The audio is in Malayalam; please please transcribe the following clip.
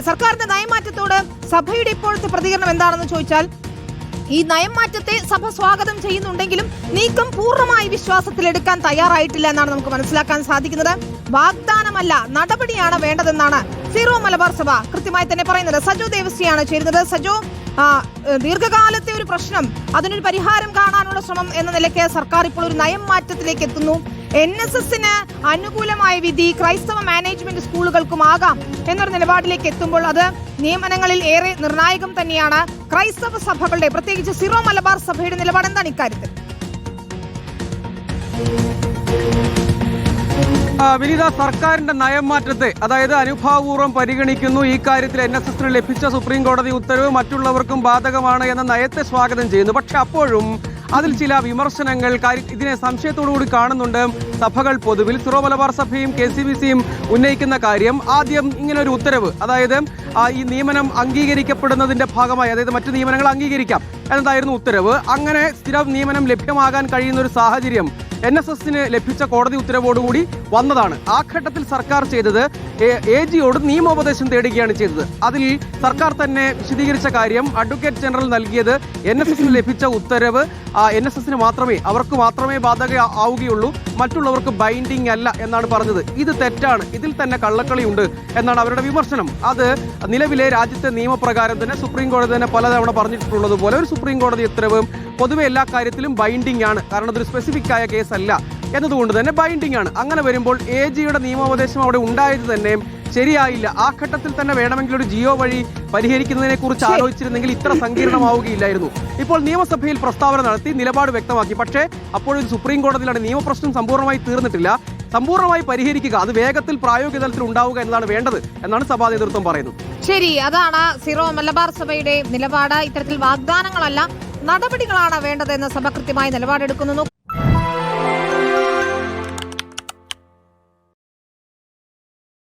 സർക്കാരിന്റെ നയമാറ്റത്തോട് സഭയുടെ ഇപ്പോഴത്തെ പ്രതികരണം എന്താണെന്ന് ചോദിച്ചാൽ, ഈ നയംമാറ്റത്തെ സഭ സ്വാഗതം ചെയ്യുന്നുണ്ടെങ്കിലും നീക്കം പൂർണ്ണമായി വിശ്വാസത്തിലെടുക്കാൻ തയ്യാറായിട്ടില്ല എന്നാണ് നമുക്ക് മനസ്സിലാക്കാൻ സാധിക്കുന്നത്. വാഗ്ദാനമല്ല, നടപടിയാണ് വേണ്ടതെന്നാണ് സീറോ മലബാർ സഭ കൃത്യമായി തന്നെ പറയുന്നത്. സജോ ദേവസ്രിയാണ് ചേരുന്നത്. സജോ, ദീർഘകാലത്തെ ഒരു പ്രശ്നം, അതിനൊരു പരിഹാരം കാണാനുള്ള ശ്രമം എന്ന നിലയ്ക്ക് സർക്കാർ ഇപ്പോൾ ഒരു നയം മാറ്റത്തിലേക്ക് എത്തുന്നു. NSSന് അനുകൂലമായ വിധി ക്രൈസ്തവ മാനേജ്മെന്റ് സ്കൂളുകൾക്കുമാകാം എന്നൊരു നിലപാടിലേക്ക് എത്തുമ്പോൾ അത് നിയമനങ്ങളിൽ ഏറെ നിർണായകം തന്നെയാണ്. ക്രൈസ്തവ സഭകളുടെ, പ്രത്യേകിച്ച് സീറോ മലബാർ സഭയുടെ നിലപാട് എന്താണ് ഇക്കാര്യത്തിൽ? വിനീത, സർക്കാരിന്റെ നയംമാറ്റത്തെ അതായത് അനുഭാവപൂർവ്വം പരിഗണിക്കുന്നു. ഈ കാര്യത്തിൽ NSSന് ലഭിച്ച സുപ്രീം കോടതി ഉത്തരവ് മറ്റുള്ളവർക്കും ബാധകമാണ് എന്ന നയത്തെ സ്വാഗതം ചെയ്യുന്നു. പക്ഷെ അപ്പോഴും അതിൽ ചില വിമർശനങ്ങൾ, ഇതിനെ സംശയത്തോടുകൂടി കാണുന്നുണ്ട് സഭകൾ പൊതുവിൽ. സീറോ മലബാർ സഭയും KCBCയും ഉന്നയിക്കുന്ന കാര്യം, ആദ്യം ഇങ്ങനെ ഒരു ഉത്തരവ്, അതായത് ഈ നിയമനം അംഗീകരിക്കപ്പെടുന്നതിന്റെ ഭാഗമായി, അതായത് മറ്റു നിയമനങ്ങൾ അംഗീകരിക്കാം എന്നതായിരുന്നു ഉത്തരവ്. അങ്ങനെ സ്ഥിരം നിയമനം ലഭ്യമാകാൻ കഴിയുന്ന ഒരു സാഹചര്യം NSSന് ലഭിച്ച കോടതി ഉത്തരവോടുകൂടി വന്നതാണ്. ആ ഘട്ടത്തിൽ സർക്കാർ ചെയ്തത് AGയോട് നിയമോപദേശം തേടുകയാണ് ചെയ്തത്. അതിൽ സർക്കാർ തന്നെ വിശദീകരിച്ച കാര്യം, അഡ്വക്കേറ്റ് ജനറൽ നൽകിയത് NSSന് ലഭിച്ച ഉത്തരവ് NSSന് മാത്രമേ, അവർക്ക് മാത്രമേ ബാധക ആവുകയുള്ളൂ, മറ്റുള്ളവർക്ക് ബൈൻഡിങ് അല്ല എന്നാണ് പറഞ്ഞത്. ഇത് തെറ്റാണ്, ഇതിൽ തന്നെ കള്ളക്കളിയുണ്ട് എന്നാണ് അവരുടെ വിമർശനം. അത് നിലവിലെ രാജ്യത്തെ നിയമപ്രകാരം തന്നെ സുപ്രീം കോടതി തന്നെ പലതവണ പറഞ്ഞിട്ടുള്ളത് പോലെ ഒരു സുപ്രീം കോടതി ഉത്തരവ് പൊതുവെ എല്ലാ കാര്യത്തിലും ബൈൻഡിംഗ് ആണ്. കാരണം അതൊരു സ്പെസിഫിക് ആയ കേസല്ല എന്നതുകൊണ്ട് തന്നെ ബൈൻഡിംഗ് ആണ്. അങ്ങനെ വരുമ്പോൾ AGയുടെ നിയമോപദേശം അവിടെ ഉണ്ടായത് തന്നെ ശരിയായില്ല. ആ ഘട്ടത്തിൽ തന്നെ വേണമെങ്കിൽ ഒരു ജിയോ വഴി പരിഹരിക്കുന്നതിനെ കുറിച്ച് ആലോചിച്ചിരുന്നെങ്കിൽ ഇത്ര സങ്കീർണമാവുകയില്ലായിരുന്നു. ഇപ്പോൾ നിയമസഭയിൽ പ്രസ്താവന നടത്തി നിലപാട് വ്യക്തമാക്കി. പക്ഷേ അപ്പോഴും സുപ്രീം കോടതിയിലാണ്. നിയമപ്രശ്നം സമ്പൂർണ്ണമായി തീർന്നിട്ടില്ല. സമ്പൂർണ്ണമായി പരിഹരിക്കുക, അത് വേഗത്തിൽ പ്രായോഗിക തലത്തിൽ ഉണ്ടാവുക എന്നതാണ് വേണ്ടത് എന്നാണ് സഭാ നേതൃത്വം പറയുന്നത്. ശരി, അതാണ് സീറോ മലബാർ സഭയുടെ നിലപാട്. ഇത്തരത്തിൽ വാഗ്ദാനങ്ങളല്ല, നടപടികളാണ് വേണ്ടതെന്ന് സഭ കൃത്യമായി നിലപാടെടുക്കുന്നു.